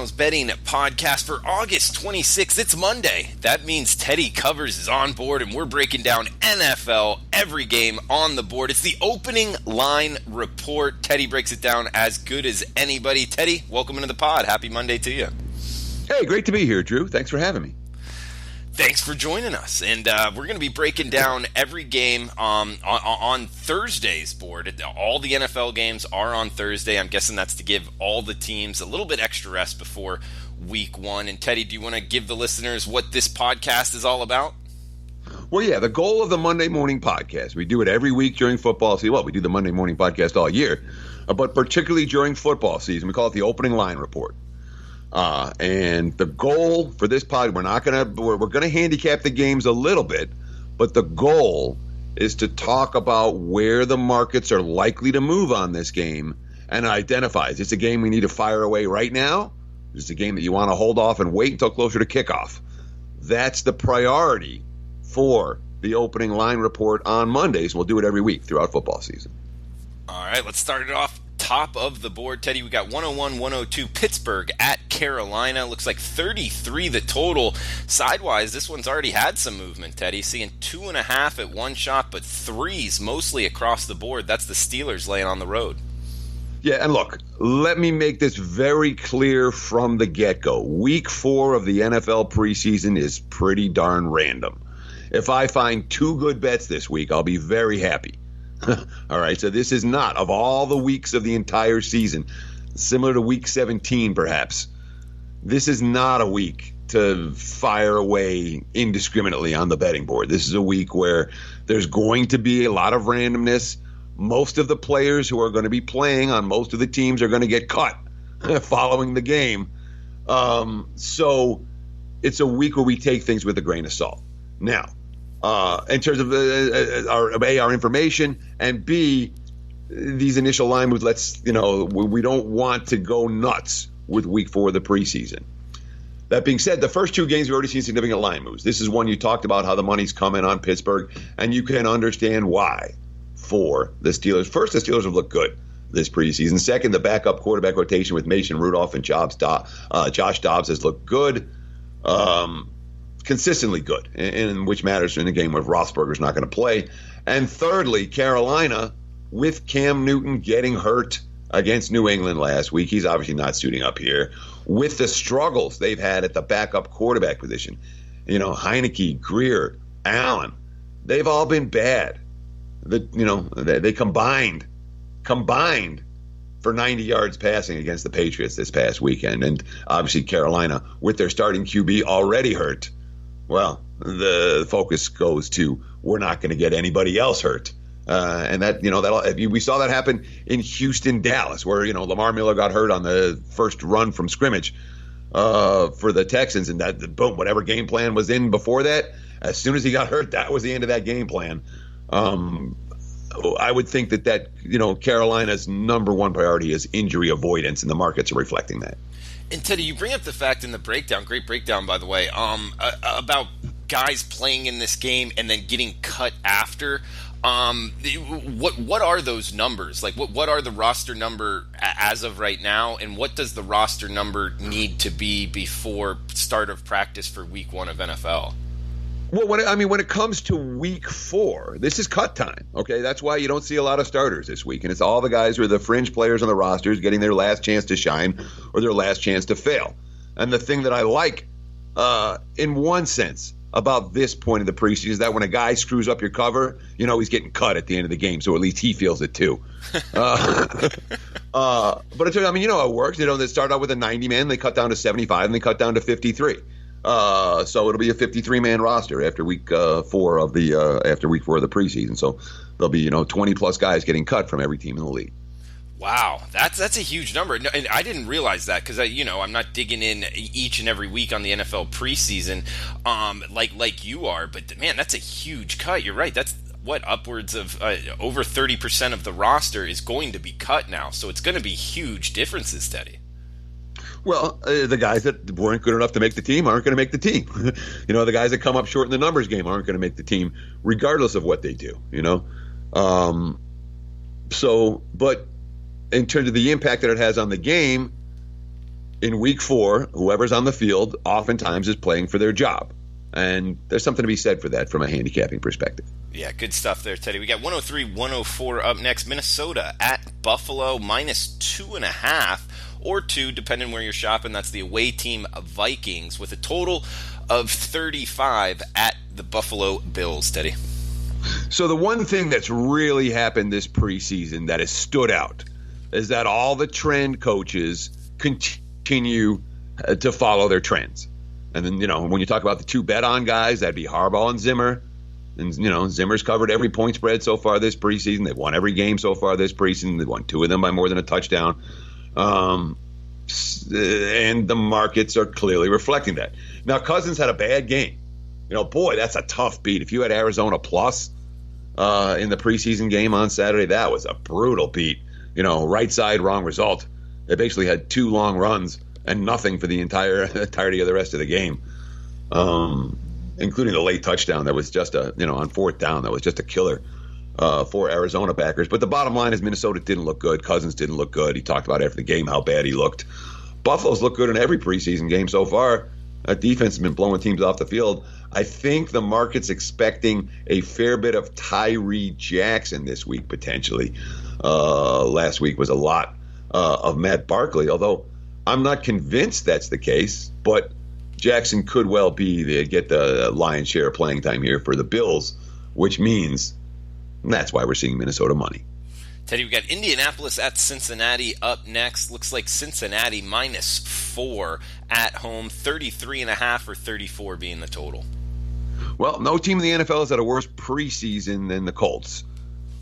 Sportsmemo's betting podcast for August 26th. It's Monday. That means Teddy Covers is on board, and we're breaking down NFL, every game on the board. It's the opening line report. Teddy breaks it down as good as anybody. Teddy, welcome into the pod. Happy Monday to you. Hey, great to be here, Drew. Thanks for having me. Thanks for joining us, and we're going to be breaking down every game on Thursday's board. All the NFL games are on Thursday. I'm guessing that's to give all the teams a little bit extra rest before Week 1. And Teddy, do you want to give the listeners what this podcast is all about? Well, yeah, the goal of the Monday morning podcast, we do it every week during football season. Well, we do the Monday morning podcast all year, but particularly during football season, we call it the opening line report. And the goal for this pod, we're going to handicap the games a little bit, but the goal is to talk about where the markets are likely to move on this game and identify, is this a game we need to fire away right now? Is this a game that you want to hold off and wait until closer to kickoff? That's the priority for the opening line report on Mondays. We'll do it every week throughout football season. All right, let's start it off. Top of the board, Teddy, we got 101-102 Pittsburgh at Carolina. Looks like 33 the total. Sidewise, this one's already had some movement, Teddy. Seeing 2.5 at one shot, but 3s mostly across the board. That's the Steelers laying on the road. Yeah, and look, let me make this very clear from the get-go. Week 4 of the NFL preseason is pretty darn random. If I find 2 good bets this week, I'll be very happy. All right, so this is not, of all the weeks of the entire season, similar to week 17 perhaps, this is not a week to fire away indiscriminately on the betting board. This is a week where there's going to be a lot of randomness. Most of the players who are going to be playing on most of the teams are going to get cut following the game. So it's a week where we take things with a grain of salt. Now, in terms of our information, and B, these initial line moves, we don't want to go nuts with week 4 of the preseason. That being said, the first 2 games we've already seen significant line moves. This is one you talked about, how the money's coming on Pittsburgh, and you can understand why for the Steelers. First, the Steelers have looked good this preseason. Second, the backup quarterback rotation with Mason Rudolph and Josh Dobbs has looked good. Consistently good, and which matters in a game where Roethlisberger's not going to play. And thirdly, Carolina, with Cam Newton getting hurt against New England last week, he's obviously not suiting up here, with the struggles they've had at the backup quarterback position. Heineke, Greer, Allen, they've all been bad. They combined for 90 yards passing against the Patriots this past weekend. And obviously Carolina, with their starting QB already hurt, well, the focus goes to, we're not going to get anybody else hurt. And that, we saw that happen in Houston, Dallas, where, Lamar Miller got hurt on the first run from scrimmage for the Texans. And that, boom, whatever game plan was in before that, as soon as he got hurt, that was the end of that game plan. I would think that Carolina's number one priority is injury avoidance, and the markets are reflecting that. And Teddy, you bring up the fact in the breakdown, great breakdown by the way, about guys playing in this game and then getting cut after. What are those numbers? Like what are the roster number as of right now, and what does the roster number need to be before start of practice for week 1 of NFL? Well, when it comes to week 4, this is cut time, okay? That's why you don't see a lot of starters this week. And it's all the guys who are the fringe players on the rosters getting their last chance to shine or their last chance to fail. And the thing that I like, in one sense, about this point of the preseason is that when a guy screws up your cover, he's getting cut at the end of the game, so at least he feels it too. But it's, how it works. They start out with a 90-man, they cut down to 75, and they cut down to 53. So it'll be a 53-man roster after week 4 of the preseason. So there'll be 20 plus guys getting cut from every team in the league. Wow, that's a huge number, and I didn't realize that because I'm not digging in each and every week on the NFL preseason, like you are. But man, that's a huge cut. You're right. That's upwards of over 30% of the roster is going to be cut now. So it's going to be huge differences, Teddy. Well, the guys that weren't good enough to make the team aren't going to make the team. The guys that come up short in the numbers game aren't going to make the team, regardless of what they do. But in terms of the impact that it has on the game, in week 4, whoever's on the field oftentimes is playing for their job. And there's something to be said for that from a handicapping perspective. Yeah, good stuff there, Teddy. We got 103-104 up next. Minnesota at Buffalo, -2.5 or 2, depending where you're shopping. That's the away team Vikings with a total of 35 at the Buffalo Bills, Teddy. So the one thing that's really happened this preseason that has stood out is that all the trend coaches continue to follow their trends. And then, when you talk about the 2 bet-on guys, that'd be Harbaugh and Zimmer. And, Zimmer's covered every point spread so far this preseason. They've won every game so far this preseason. They've won 2 of them by more than a touchdown. And the markets are clearly reflecting that. Now, Cousins had a bad game. Boy, that's a tough beat. If you had Arizona plus in the preseason game on Saturday, that was a brutal beat. Right side, wrong result. They basically had 2 long runs and nothing for the entirety of the rest of the game, including the late touchdown that was just on 4th down. That was just a killer for Arizona backers. But the bottom line is Minnesota didn't look good. Cousins didn't look good. He talked about after the game how bad he looked. Buffalo's looked good in every preseason game so far. That defense has been blowing teams off the field. I think the market's expecting a fair bit of Tyree Jackson this week, potentially. Last week was a lot of Matt Barkley, although I'm not convinced that's the case. But Jackson could well get the lion's share of playing time here for the Bills, which means that's why we're seeing Minnesota money. Teddy, we got Indianapolis at Cincinnati up next. Looks like Cincinnati -4 at home, 33.5 or 34 being the total. Well, no team in the NFL has had a worse preseason than the Colts,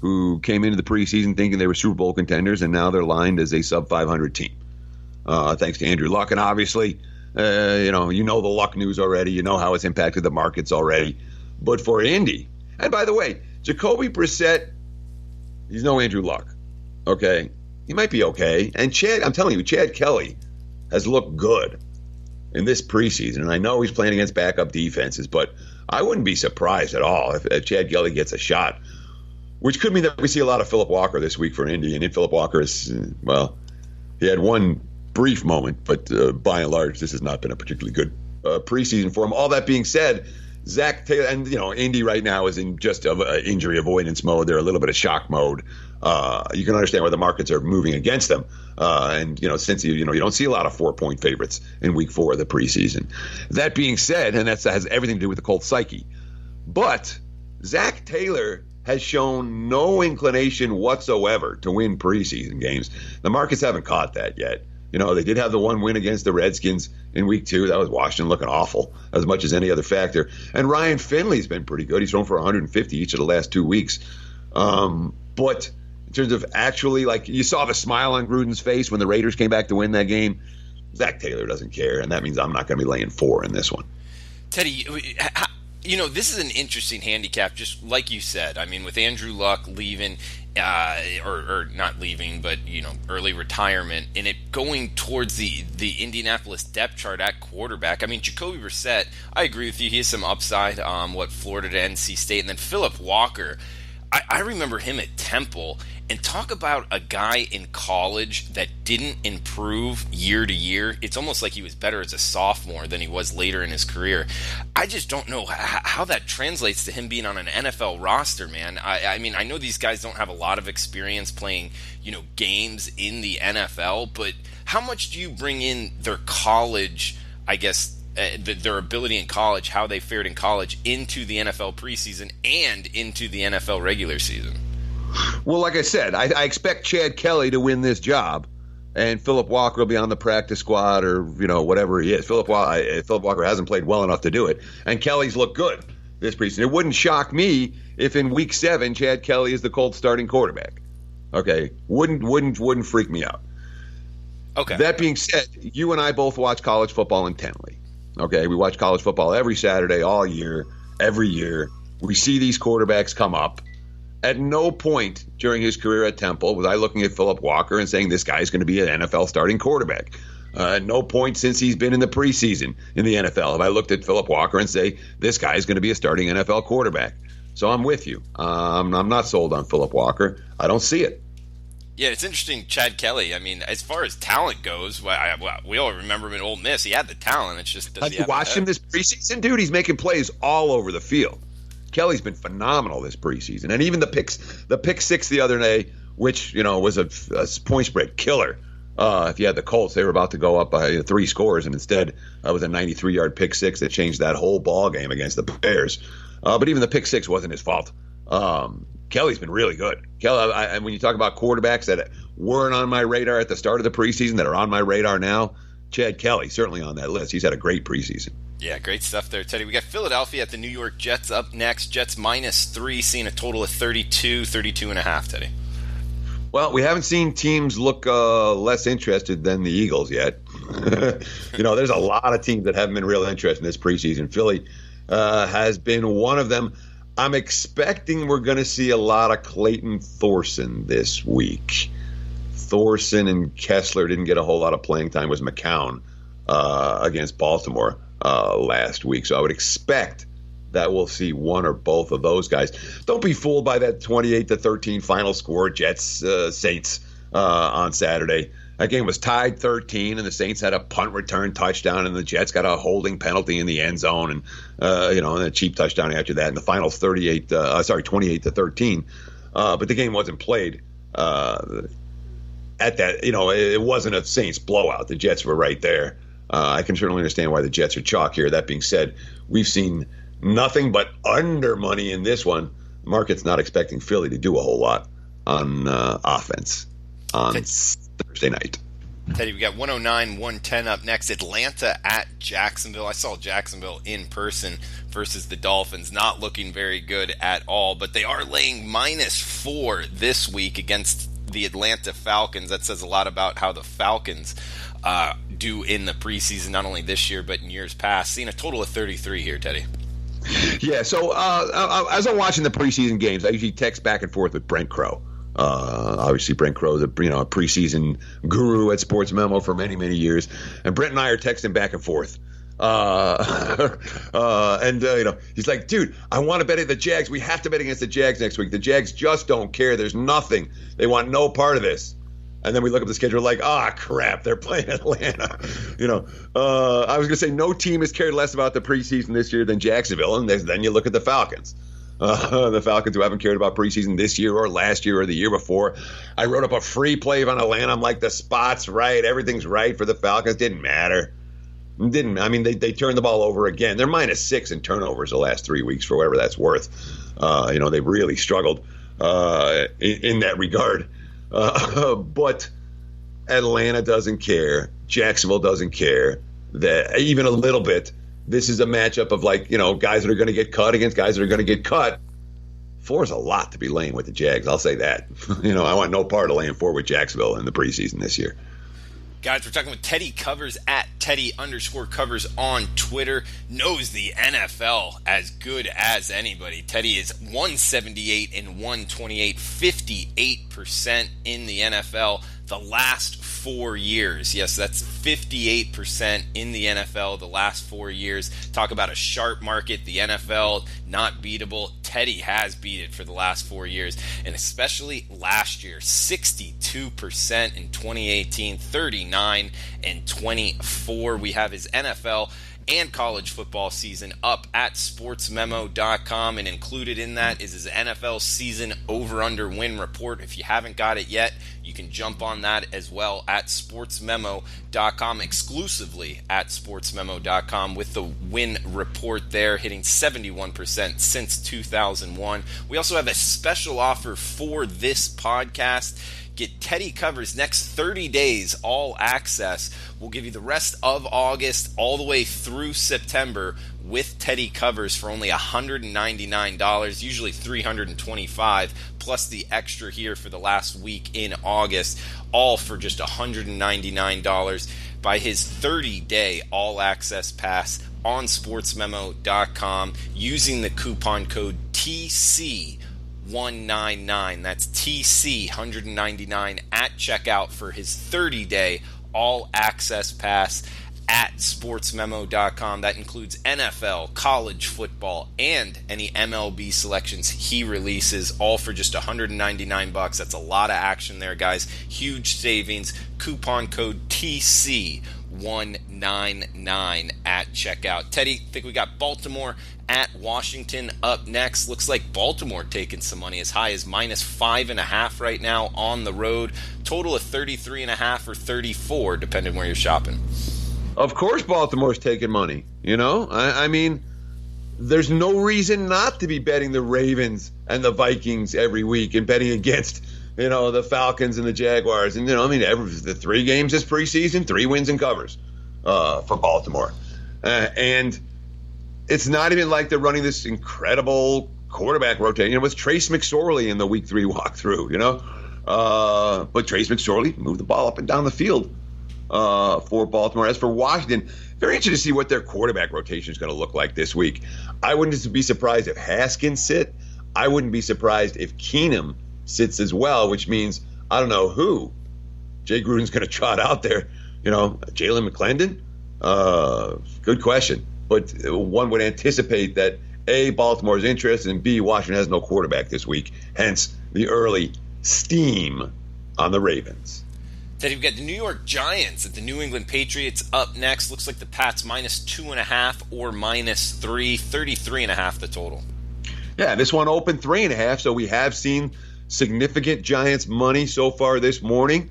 who came into the preseason thinking they were Super Bowl contenders, and now they're lined as a sub-500 team. Thanks to Andrew Luck, and obviously, you know the Luck news already. You know how it's impacted the markets already. But for Indy, and by the way, Jacoby Brissett, he's no Andrew Luck, okay? He might be okay. And I'm telling you, Chad Kelly has looked good in this preseason. And I know he's playing against backup defenses, but I wouldn't be surprised at all if Chad Kelly gets a shot, which could mean that we see a lot of Philip Walker this week for Indy. And Philip Walker is, he had one brief moment, but by and large, this has not been a particularly good preseason for him. All that being said, Zach Taylor, and Indy right now is in just injury avoidance mode. They're a little bit of shock mode. You can understand why the markets are moving against them. And since you don't see a lot of 4-point favorites in week 4 of the preseason. That being said, and that has everything to do with the Colts psyche, but Zach Taylor has shown no inclination whatsoever to win preseason games. The markets haven't caught that yet. They did have the one win against the Redskins in week 2. That was Washington looking awful as much as any other factor. And Ryan Finley's been pretty good. He's thrown for 150 each of the last 2 weeks. But in terms of actually, you saw the smile on Gruden's face when the Raiders came back to win that game. Zach Taylor doesn't care, and that means I'm not going to be laying 4 in this one. Teddy, this is an interesting handicap, just like you said. I mean, with Andrew Luck leaving, or not leaving, but early retirement, and it going towards the Indianapolis depth chart at quarterback. I mean, Jacoby Brissett, I agree with you. He has some upside. Florida to NC State, and then Philip Walker. I remember him at Temple, and talk about a guy in college that didn't improve year to year. It's almost like he was better as a sophomore than he was later in his career. I just don't know how that translates to him being on an NFL roster, man. I mean, I know these guys don't have a lot of experience playing, games in the NFL, but how much do you bring in their college, I guess, their ability in college, how they fared in college, into the NFL preseason and into the NFL regular season? Well, like I said, I expect Chad Kelly to win this job, and Philip Walker will be on the practice squad or whatever he is. Philip Walker hasn't played well enough to do it, and Kelly's looked good this preseason. It wouldn't shock me if in week 7 Chad Kelly is the Colts starting quarterback. Okay, wouldn't freak me out. Okay. That being said, you and I both watch college football intently. Okay, we watch college football every Saturday, all year, every year. We see these quarterbacks come up. At no point during his career at Temple was I looking at Philip Walker and saying this guy's going to be an NFL starting quarterback. At no point since he's been in the preseason in the NFL have I looked at Philip Walker and say this guy's going to be a starting NFL quarterback. So I'm with you. I'm not sold on Philip Walker. I don't see it. Yeah, it's interesting, Chad Kelly. I mean, as far as talent goes, we all remember him at Ole Miss. He had the talent. It's just, does Have he you have the watched head? him this preseason, dude? He's making plays all over the field. Kelly's been phenomenal this preseason, and even the pick six the other day, which was a point spread killer. If you had the Colts, they were about to go up by 3 scores, and instead was a 93-yard pick six that changed that whole ball game against the Bears. But even the pick six wasn't his fault. Kelly's been really good. Kelly, and when you talk about quarterbacks that weren't on my radar at the start of the preseason that are on my radar now, Chad Kelly certainly on that list. He's had a great preseason. Yeah, great stuff there, Teddy. We got Philadelphia at the New York Jets up next. Jets -3, seeing a total of 32 and a half, Teddy. Well, we haven't seen teams look less interested than the Eagles yet. There's a lot of teams that haven't been real interested in this preseason. Philly has been one of them. I'm expecting we're going to see a lot of Clayton Thorson this week. Thorson and Kessler didn't get a whole lot of playing time. It was McCown against Baltimore last week. So I would expect that we'll see one or both of those guys. Don't be fooled by that 28-13 final score, Jets Saints on Saturday. That game was tied 13, and the Saints had a punt return touchdown, and the Jets got a holding penalty in the end zone, and and a cheap touchdown after that. And the final 28-13. But the game wasn't played at that. It wasn't a Saints blowout. The Jets were right there. I can certainly understand why the Jets are chalk here. That being said, we've seen nothing but under money in this one. The market's not expecting Philly to do a whole lot on offense on Thursday night. Teddy, we got 109-110 up next. Atlanta at Jacksonville. I saw Jacksonville in person versus the Dolphins. Not looking very good at all, but they are laying -4 this week against the Atlanta Falcons. That says a lot about how the Falcons do in the preseason, not only this year, but in years past. Seeing a total of 33 here, Teddy. Yeah, so as I'm watching the preseason games, I usually text back and forth with Brent Crow. Obviously, Brent Crow is a preseason guru at Sportsmemo for many, many years, and Brent and I are texting back and forth. He's like, dude, I want to bet at the Jags. We have to bet against the Jags next week. The Jags just don't care. There's nothing. They want no part of this. And then we look up the schedule like, crap, they're playing Atlanta. I was going to say no team has cared less about the preseason this year than Jacksonville. And then you look at the Falcons. The Falcons who haven't cared about preseason this year or last year or the year before. I wrote up a free play on Atlanta. I'm like, the spot's right. Everything's right for the Falcons. Didn't matter. They turned the ball over again. They're -6 in turnovers the last 3 weeks for whatever that's worth. They've really struggled in that regard. But Atlanta doesn't care. Jacksonville doesn't care that even a little bit. This is a matchup of guys that are going to get cut against guys that are going to get cut. 4 is a lot to be laying with the Jags. I'll say that. I want no part of laying 4 with Jacksonville in the preseason this year. Guys, we're talking with Teddy Covers at Teddy_Covers on Twitter. Knows the NFL as good as anybody. Teddy is 178 and 128, 58% in the NFL the last 4 years. Yes, that's 58% in the NFL the last 4 years. Talk about a sharp market. The NFL, not beatable. Teddy has beat it for the last 4 years, and especially last year, 62% in 2018, 39 and 24. We have his NFL and college football season up at sportsmemo.com, and included in that is his NFL season over-under win report. If you haven't got it yet, you can jump on that as well at sportsmemo.com, exclusively at sportsmemo.com, with the win report there hitting 71% since 2001. We also have a special offer for this podcast. Get Teddy Covers next 30 days, all access. We'll give you the rest of August all the way through September with Teddy Covers for only $199, usually $325, plus the extra here for the last week in August, all for just $199 by his 30-day all-access pass on sportsmemo.com using the coupon code TC199. That's TC199 at checkout for his 30-day all-access pass at sportsmemo.com. That includes NFL, college football, and any MLB selections he releases, all for just $199. That's a lot of action there, guys. Huge savings. Coupon code TC199 at checkout. Teddy, I think we got Baltimore at Washington up next. Looks like Baltimore taking some money, as high as -5.5 right now on the road. Total of 33.5 or 34, depending where you're shopping. Of course Baltimore's taking money. I mean, there's no reason not to be betting the Ravens and the Vikings every week and betting against, the Falcons and the Jaguars. And, the 3 games this preseason, 3 wins and covers for Baltimore. And it's not even like they're running this incredible quarterback rotation. It was Trace McSorley in the Week 3 walkthrough, but Trace McSorley moved the ball up and down the field for Baltimore. As for Washington, very interested to see what their quarterback rotation is going to look like this week. I wouldn't be surprised if Haskins sit. I wouldn't be surprised if Keenum sits as well, which means I don't know who Jay Gruden's going to trot out there. Jalen McClendon? Good question. But one would anticipate that A, Baltimore's interested, and B, Washington has no quarterback this week. Hence the early steam on the Ravens. Then you've got the New York Giants at the New England Patriots up next. Looks like the Pats -2.5 or -3, 33.5 the total. Yeah, this one opened 3.5, so we have seen significant Giants money so far this morning.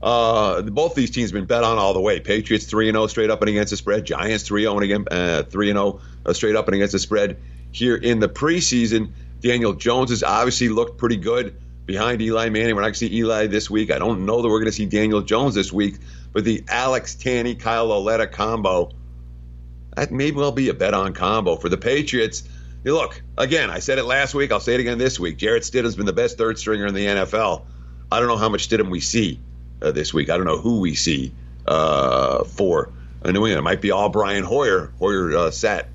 Both these teams have been bet on all the way. Patriots 3-0 straight up and against the spread. Giants 3-0 straight up and against the spread here in the preseason. Daniel Jones has obviously looked pretty good behind Eli Manning. We're not going to see Eli this week. I don't know that we're going to see Daniel Jones this week, but the Alex Tanney, Kyle Lauletta combo, that may well be a bet-on combo for the Patriots. Look, again, I said it last week. I'll say it again this week. Jarrett Stidham's been the best third stringer in the NFL. I don't know how much Stidham we see this week. I don't know who we see for New England. It might be all Brian Hoyer. Hoyer sat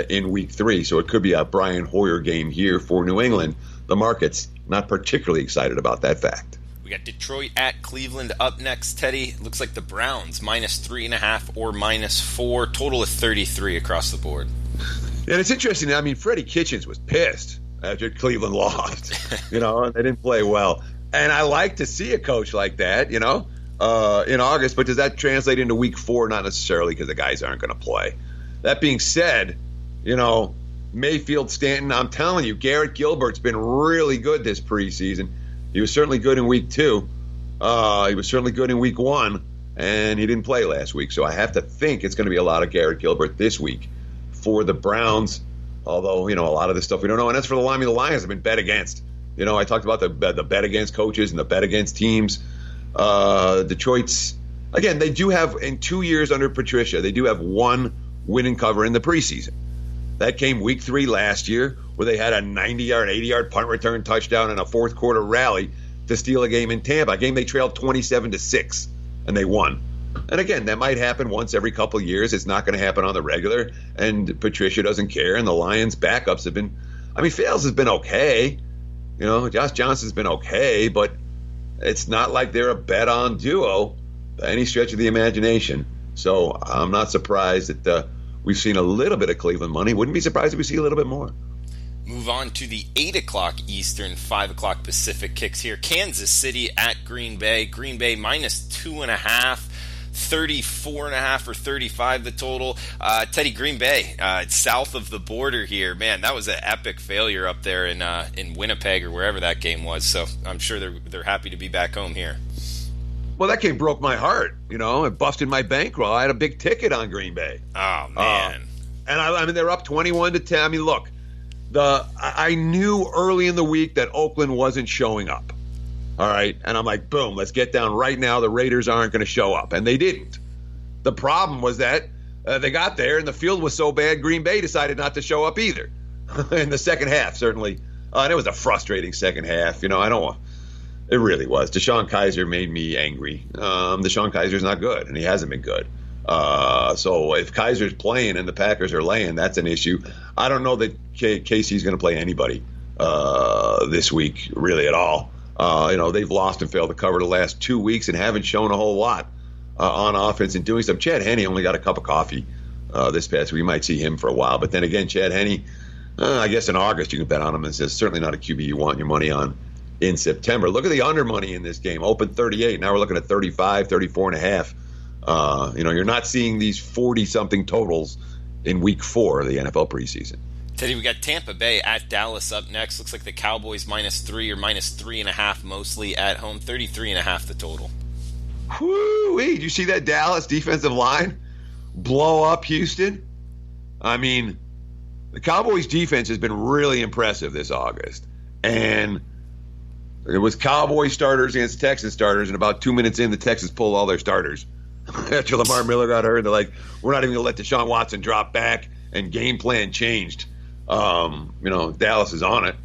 in Week 3, so it could be a Brian Hoyer game here for New England. The market's not particularly excited about that fact. We got Detroit at Cleveland up next, Teddy. Looks like the Browns -3.5 or -4. Total of 33 across the board. And it's interesting. I mean, Freddie Kitchens was pissed after Cleveland lost. They didn't play well. And I like to see a coach like that, in August. But does that translate into Week 4? Not necessarily, because the guys aren't going to play. That being said, Mayfield, Stanton, I'm telling you, Garrett Gilbert's been really good this preseason. He was certainly good in Week 2. He was certainly good in Week 1, and he didn't play last week. So I have to think it's going to be a lot of Garrett Gilbert this week for the Browns, although, a lot of this stuff we don't know. And as for the Lions have been bet against. I talked about the bet against coaches and the bet against teams. Detroit's, again, they do have, in 2 years under Patricia, they do have 1 win and cover in the preseason. That came Week 3 last year, where they had a 90-yard, 80-yard punt return touchdown and a fourth quarter rally to steal a game in Tampa, a game they trailed 27-6, and they won. And again, that might happen once every couple of years. It's not going to happen on the regular, and Patricia doesn't care, and the Lions' backups have been, Fales has been okay. Josh Johnson's been okay, but it's not like they're a bet-on duo by any stretch of the imagination. So I'm not surprised that we've seen a little bit of Cleveland money. Wouldn't be surprised if we see a little bit more. Move on to the 8 o'clock Eastern, 5 o'clock Pacific kicks here. Kansas City at Green Bay. Green Bay -2.5. 34.5 or 35 the total. Teddy, Green Bay, it's south of the border here. Man, that was an epic failure up there in Winnipeg or wherever that game was. So I'm sure they're happy to be back home here. Well, that game broke my heart. It busted my bankroll. I had a big ticket on Green Bay. Oh man! And they're up 21-10. Look, I knew early in the week that Oakland wasn't showing up. All right. And I'm like, boom, let's get down right now. The Raiders aren't going to show up. And they didn't. The problem was that they got there and the field was so bad, Green Bay decided not to show up either in the second half, certainly. And it was a frustrating second half. It really was. Deshaun Kaiser made me angry. Deshaun Kaiser's not good, and he hasn't been good. So if Kaiser's playing and the Packers are laying, that's an issue. I don't know that KC's going to play anybody this week, really, at all. They've lost and failed to cover the last 2 weeks and haven't shown a whole lot on offense and doing stuff. Chad Henne only got a cup of coffee this past week. We might see him for a while. But then again, Chad Henne, I guess in August you can bet on him. It's certainly not a QB you want your money on in September. Look at the under money in this game. Open 38. Now we're looking at 35, 34 and a half. You're not seeing these 40-something totals in week 4 of the NFL preseason. Teddy, we got Tampa Bay at Dallas up next. Looks like the Cowboys -3 or -3.5 mostly at home. 33.5 the total. Whoo-wee. Did you see that Dallas defensive line blow up Houston? I mean, the Cowboys defense has been really impressive this August. And it was Cowboys starters against Texans starters, and about 2 minutes in, the Texans pulled all their starters. After Lamar Miller got hurt, they're like, we're not even going to let Deshaun Watson drop back, and game plan changed. Dallas is on it.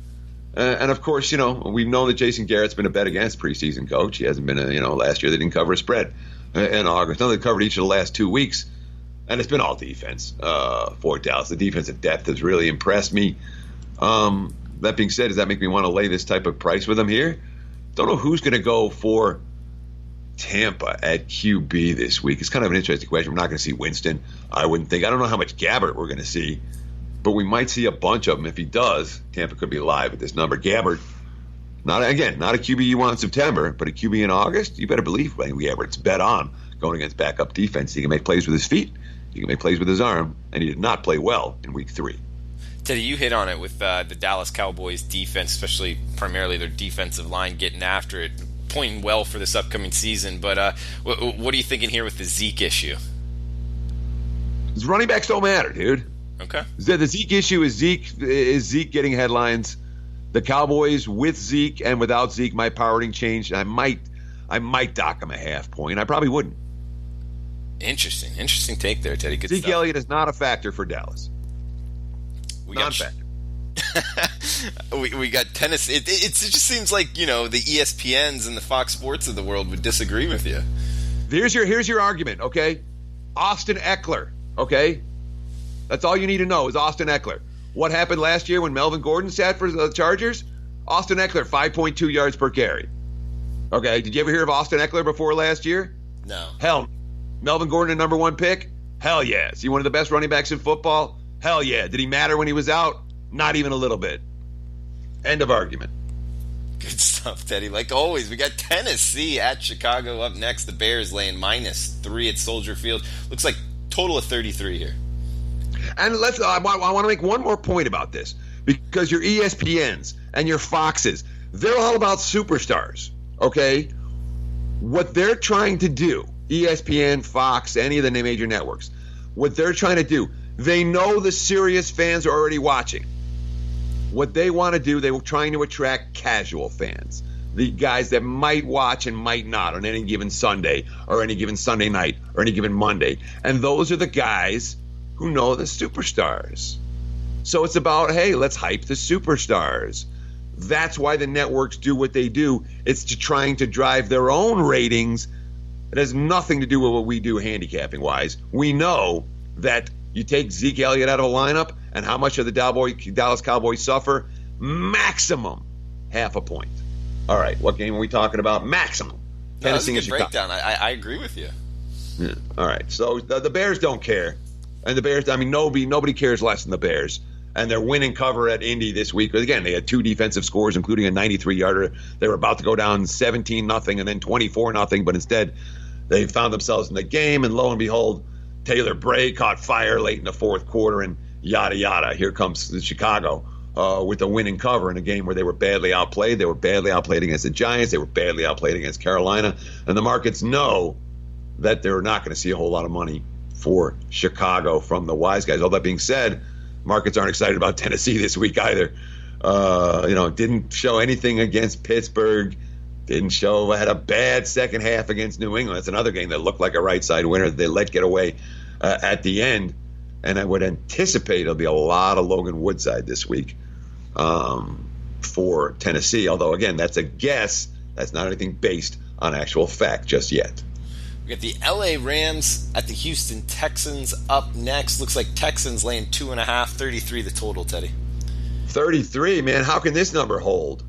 And of course, we've known that Jason Garrett's been a bet against preseason coach. He hasn't been last year they didn't cover a spread in August. Now they covered each of the last 2 weeks, and it's been all defense for Dallas. The defensive depth has really impressed me. That being said, does that make me want to lay this type of price with them here? Don't know who's going to go for Tampa at QB this week. It's kind of an interesting question. We're not going to see Winston, I wouldn't think. I don't know how much Gabbert we're going to see, but we might see a bunch of them. If he does, Tampa could be live at this number. Gabbert, not a QB you want in September, but a QB in August, you better believe Gabbert's bet on going against backup defense. He can make plays with his feet, he can make plays with his arm, and he did not play well in week 3. Teddy, you hit on it with the Dallas Cowboys defense, especially primarily their defensive line getting after it, pointing well for this upcoming season. But what are you thinking here with the Zeke issue? His running backs don't matter, dude. Okay. The Zeke issue is Zeke getting headlines. The Cowboys with Zeke and without Zeke, my power rating changed. I might dock him a half point. I probably wouldn't. Interesting take there, Teddy. Good Zeke stuff. Elliott is not a factor for Dallas. Non-factor. we got Tennessee. It just seems like the ESPNs and the Fox Sports of the world would disagree with you. Here's your argument, okay? Austin Eckler, okay? That's all you need to know is Austin Eckler. What happened last year when Melvin Gordon sat for the Chargers? Austin Eckler, 5.2 yards per carry. Okay, did you ever hear of Austin Eckler before last year? No. Hell, Melvin Gordon, a number 1 pick? Hell yeah. Is he one of the best running backs in football? Hell yeah. Did he matter when he was out? Not even a little bit. End of argument. Good stuff, Teddy. Like always, we got Tennessee at Chicago up next. The Bears laying -3 at Soldier Field. Looks like total of 33 here. And I want to make one more point about this, because your ESPNs and your Foxes, they're all about superstars, okay? What they're trying to do, ESPN, Fox, any of the major networks, what they're trying to do, they know the serious fans are already watching. What they want to do, they were trying to attract casual fans, the guys that might watch and might not on any given Sunday or any given Sunday night or any given Monday. And those are the guys who know the superstars. So it's about, hey, let's hype the superstars. That's why the networks do what they do. It's trying to drive their own ratings. It has nothing to do with what we do handicapping-wise. We know that you take Zeke Elliott out of a lineup, and how much of the Dallas Cowboys suffer? Maximum half a point. All right, what game are we talking about? Maximum. No, that's a good breakdown. I agree with you. Yeah. All right, so the Bears don't care. And the Bears, nobody cares less than the Bears. And they're winning cover at Indy this week. Again, they had 2 defensive scores, including a 93-yarder. They were about to go down 17-0 and then 24-0, but instead they found themselves in the game, and lo and behold, Taylor Bray caught fire late in the 4th quarter, and yada, yada. Here comes the Chicago with the winning cover in a game where they were badly outplayed. They were badly outplayed against the Giants. They were badly outplayed against Carolina. And the markets know that they're not going to see a whole lot of money for Chicago from the wise guys. All that being said, markets aren't excited about Tennessee this week either. Didn't show anything against Pittsburgh. Had a bad second half against New England. That's another game that looked like a right side winner that they let get away at the end. And I would anticipate there'll be a lot of Logan Woodside this week for Tennessee. Although, again, that's a guess. That's not anything based on actual fact just yet. We got the LA Rams at the Houston Texans up next. Looks like Texans laying 2.5, 33 the total, Teddy. 33, man. How can this number hold?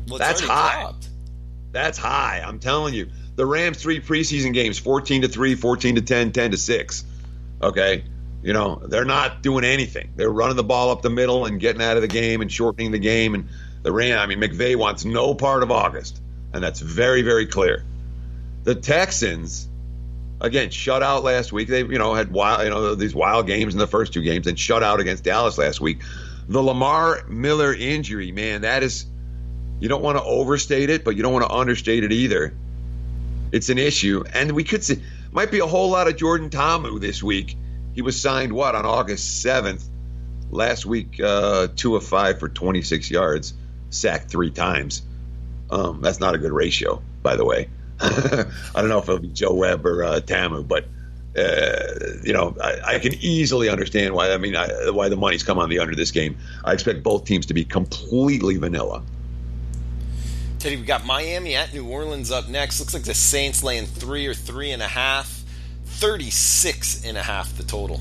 Well, that's high. Dropped. That's high. I'm telling you. The Rams 3 preseason games, 14-3, 14-10, 10-6. Okay? They're not doing anything. They're running the ball up the middle and getting out of the game and shortening the game. And McVay wants no part of August. And that's very, very clear. The Texans, again, shut out last week. They, had these wild games in the first 2 games and shut out against Dallas last week. The Lamar Miller injury, man, that is, you don't want to overstate it, but you don't want to understate it either. It's an issue. And we could see, might be a whole lot of Jordan Ta'amu this week. He was signed, on August 7th. Last week, 2 of 5 for 26 yards, sacked 3 times. That's not a good ratio, by the way. I don't know if it'll be Joe Webb or Ta'amu, but, I can easily understand why the money's come on the under this game. I expect both teams to be completely vanilla. Teddy, we got Miami at New Orleans up next. Looks like the Saints laying 3 or 3.5. 36.5 the total.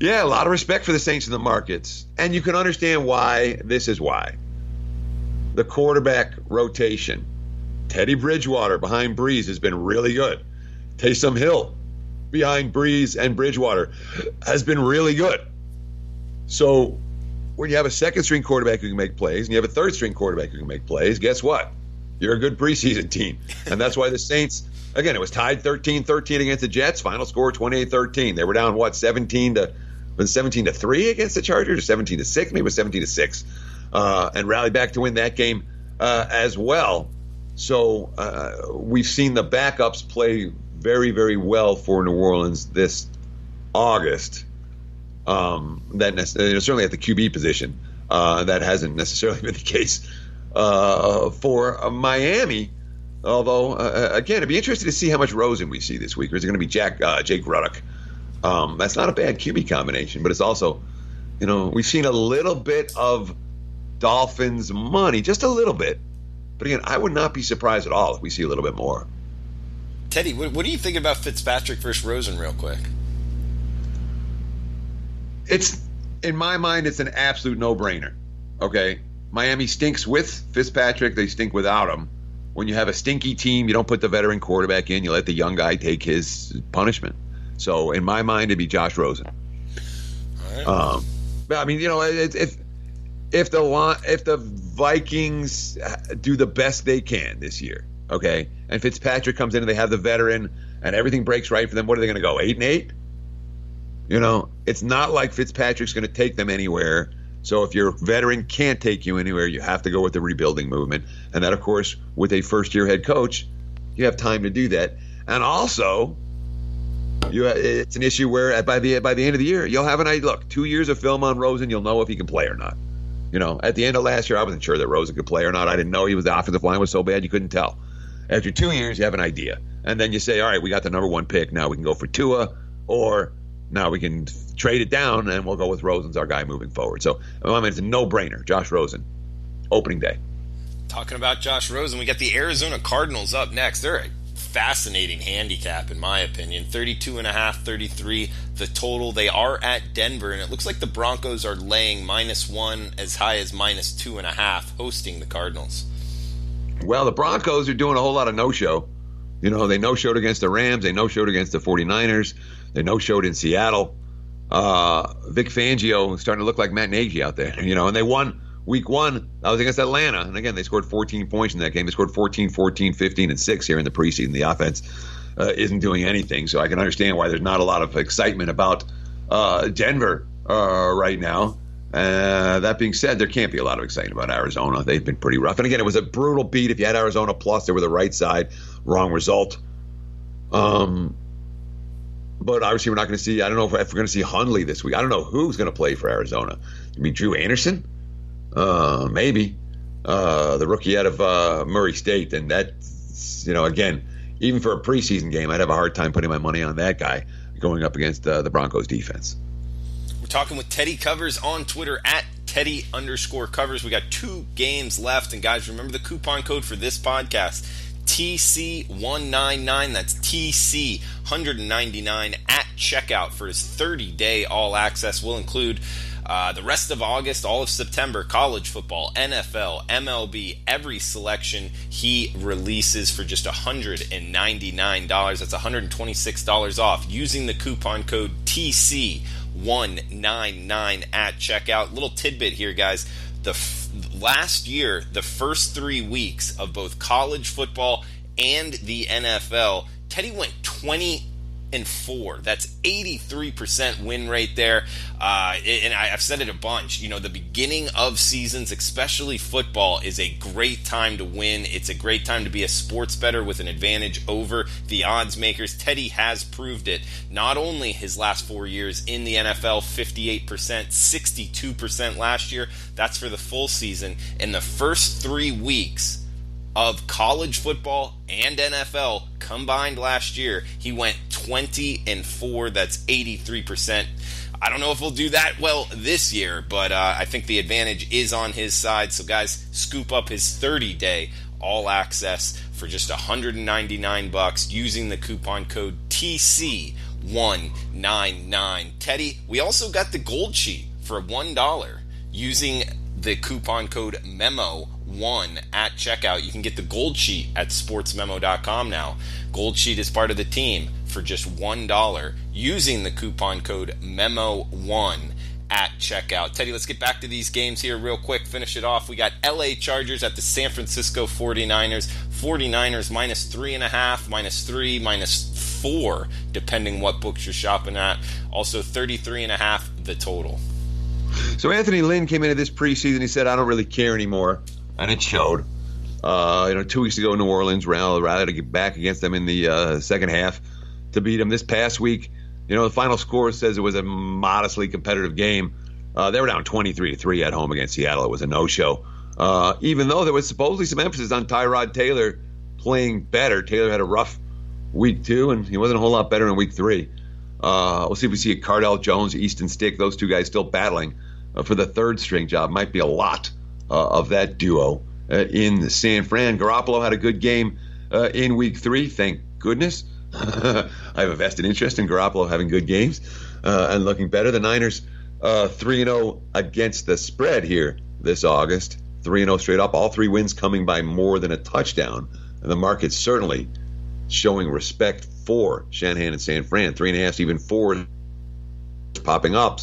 Yeah, a lot of respect for the Saints in the markets. And you can understand why this is why. The quarterback rotation. Teddy Bridgewater behind Breeze has been really good. Taysom Hill behind Breeze and Bridgewater has been really good. So when you have a second-string quarterback who can make plays and you have a third-string quarterback who can make plays, guess what? You're a good preseason team. And that's why the Saints, again, it was tied 13-13 against the Jets. Final score 28-13. They were down, 17-3 against the Chargers, or 17-6? Maybe it was 17-6. And rallied back to win that game as well. So we've seen the backups play very, very well for New Orleans this August. Certainly at the QB position. That hasn't necessarily been the case for Miami. Although, again, it'd be interesting to see how much Rosen we see this week. Or is it going to be Jake Ruddock? That's not a bad QB combination, but it's also, we've seen a little bit of Dolphins money, just a little bit. But again, I would not be surprised at all if we see a little bit more. Teddy, what do you think about Fitzpatrick versus Rosen real quick? In my mind, it's an absolute no-brainer. Okay? Miami stinks with Fitzpatrick. They stink without him. When you have a stinky team, you don't put the veteran quarterback in. You let the young guy take his punishment. So, in my mind, it'd be Josh Rosen. All right. But if the Vikings do the best they can this year, okay, and Fitzpatrick comes in and they have the veteran and everything breaks right for them, what are they going to go, 8-8? It's not like Fitzpatrick's going to take them anywhere. So if your veteran can't take you anywhere, you have to go with the rebuilding movement. And that, of course, with a first-year head coach, you have time to do that. And also, it's an issue where by the end of the year, you'll have an idea. Look, 2 years of film on Rosen, you'll know if he can play or not. At the end of last year, I wasn't sure that Rosen could play or not. I didn't know the offensive line was so bad you couldn't tell. After 2 years, you have an idea. And then you say, all right, we got the number 1 pick. Now we can go for Tua, or now we can trade it down and we'll go with Rosen's our guy moving forward. So, it's a no-brainer. Josh Rosen, opening day. Talking about Josh Rosen, we got the Arizona Cardinals up next. They're a fascinating handicap, in my opinion. 32.5, 33, the total. They are at Denver, and it looks like the Broncos are laying -1 as high as -2.5, hosting the Cardinals. Well, the Broncos are doing a whole lot of no-show. They no-showed against the Rams. They no-showed against the 49ers. They no-showed in Seattle. Vic Fangio is starting to look like Matt Nagy out there. And they won week 1. That was against Atlanta. And again, they scored 14 points in that game. They scored 14, 15, and 6 here in the preseason. The offense isn't doing anything. So I can understand why there's not a lot of excitement about Denver right now. That being said, there can't be a lot of excitement about Arizona. They've been pretty rough. And again, it was a brutal beat. If you had Arizona plus, they were the right side. Wrong result. But obviously we're not going to see, I don't know if we're going to see Hundley this week. I don't know who's going to play for Arizona. Drew Anderson? Maybe. The rookie out of Murray State. And that's, again, even for a preseason game, I'd have a hard time putting my money on that guy going up against the Broncos defense. We're talking with Teddy Covers on Twitter at Teddy_Covers. We got 2 games left. And guys, remember the coupon code for this podcast, TC199. That's TC199 at checkout for his 30-day all access. Will include The rest of August, all of September, college football, NFL, MLB, every selection he releases for just $199. That's $126 off using the coupon code TC199 at checkout. Little tidbit here, guys. Last year, the first 3 weeks of both college football and the NFL, Teddy went 20-4. That's 83% win rate there. And I've said it a bunch. The beginning of seasons, especially football, is a great time to win. It's a great time to be a sports bettor with an advantage over the odds makers. Teddy has proved it. Not only his last 4 years in the NFL, 58%, 62% last year. That's for the full season. In the first 3 weeks of college football and NFL combined last year, he went 20-4. That's 83%. I don't know if he'll do that well this year, but I think the advantage is on his side. So guys, scoop up his 30-day all access for just $199 using the coupon code TC199. Teddy, we also got the gold sheet for $1 using the coupon code MEMO1 at checkout. You can get the gold sheet at sportsmemo.com now. Gold sheet is part of the team for just $1 using the coupon code MEMO1 at checkout. Teddy, let's get back to these games here real quick. Finish it off. We got LA Chargers at the San Francisco 49ers. 49ers minus 3.5, minus 3, minus 4, depending what books you're shopping at. Also 33.5 the total. So Anthony Lynn came into this preseason. He said, "I don't really care anymore," and it showed. 2 weeks ago in New Orleans, rather to get back against them in the second half to beat them. This past week, the final score says it was a modestly competitive game. They were down 23-3 at home against Seattle. It was a no-show. Even though there was supposedly some emphasis on Tyrod Taylor playing better. Taylor had a rough week 2, and he wasn't a whole lot better in week 3. We'll see if we see Cardell Jones, Easton Stick, those two guys still battling for the third string job. Might be a lot of that duo in San Fran. Garoppolo had a good game in week 3, thank goodness. I have a vested interest in Garoppolo having good games and looking better. The Niners 3-0 against the spread here this August. 3-0 straight up. All 3 wins coming by more than a touchdown. And the market's certainly showing respect for Shanahan and San Fran. 3.5, even 4 popping up.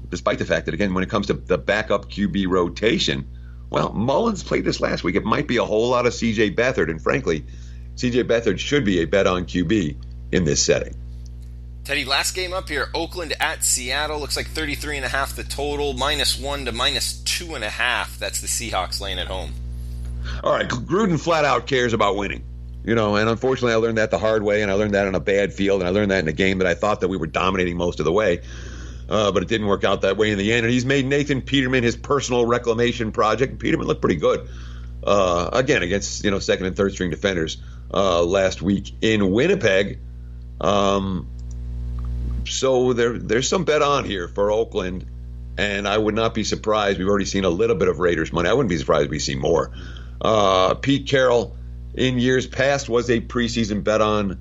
Despite the fact that, again, when it comes to the backup QB rotation, well, Mullins played this last week. It might be a whole lot of C.J. Beathard, and frankly, C.J. Beathard should be a bet on QB in this setting. Teddy, last game up here, Oakland at Seattle. Looks like 33.5 the total, -1 to -2.5. That's the Seahawks laying at home. All right, Gruden flat out cares about winning. And unfortunately I learned that the hard way, and I learned that on a bad field, and I learned that in a game that I thought that we were dominating most of the way. But it didn't work out that way in the end. And he's made Nathan Peterman his personal reclamation project. And Peterman looked pretty good, again, against second and third string defenders last week in Winnipeg. So there's some bet on here for Oakland, and I would not be surprised. We've already seen a little bit of Raiders money. I wouldn't be surprised if we see more. Pete Carroll, in years past, was a preseason bet on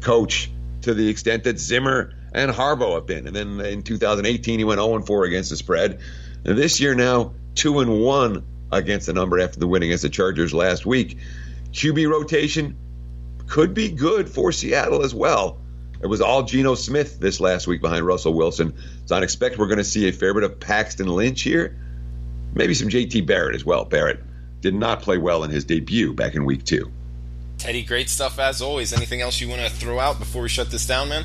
coach to the extent that Zimmer and Harbaugh have been. And then in 2018, he went 0-4 against the spread. And this year now, 2-1 against the number after the win against the Chargers last week. QB rotation could be good for Seattle as well. It was all Geno Smith this last week behind Russell Wilson. So I expect we're going to see a fair bit of Paxton Lynch here. Maybe some JT Barrett as well. Barrett did not play well in his debut back in week 2. Teddy, great stuff as always. Anything else you want to throw out before we shut this down, man?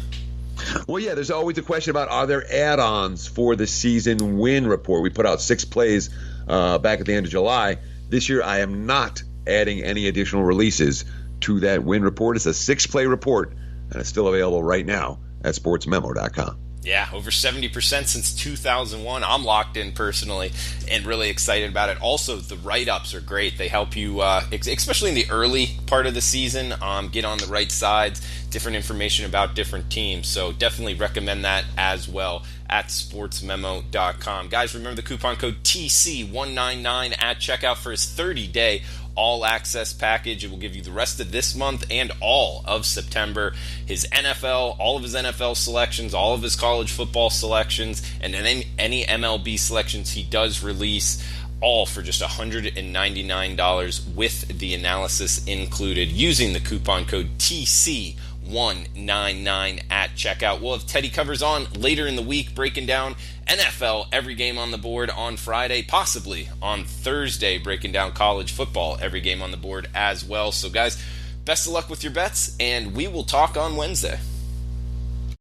Well, yeah, there's always a question about, are there add-ons for the season win report? We put out 6 plays back at the end of July. This year, I am not adding any additional releases to that win report. It's a 6-play report, and it's still available right now at sportsmemo.com. Yeah, over 70% since 2001. I'm locked in personally and really excited about it. Also, the write-ups are great. They help you, especially in the early part of the season, get on the right sides, different information about different teams. So definitely recommend that as well at sportsmemo.com. Guys, remember the coupon code TC199 at checkout for his 30-day all access package. It will give you the rest of this month and all of September, his NFL, all of his NFL selections, all of his college football selections, and then any MLB selections he does release, all for just $199 with the analysis included, using the coupon code TC199 at checkout. We'll have Teddy Covers on later in the week, breaking down NFL every game on the board on Friday, possibly on Thursday, breaking down college football every game on the board as well. So guys, best of luck with your bets, and we will talk on Wednesday.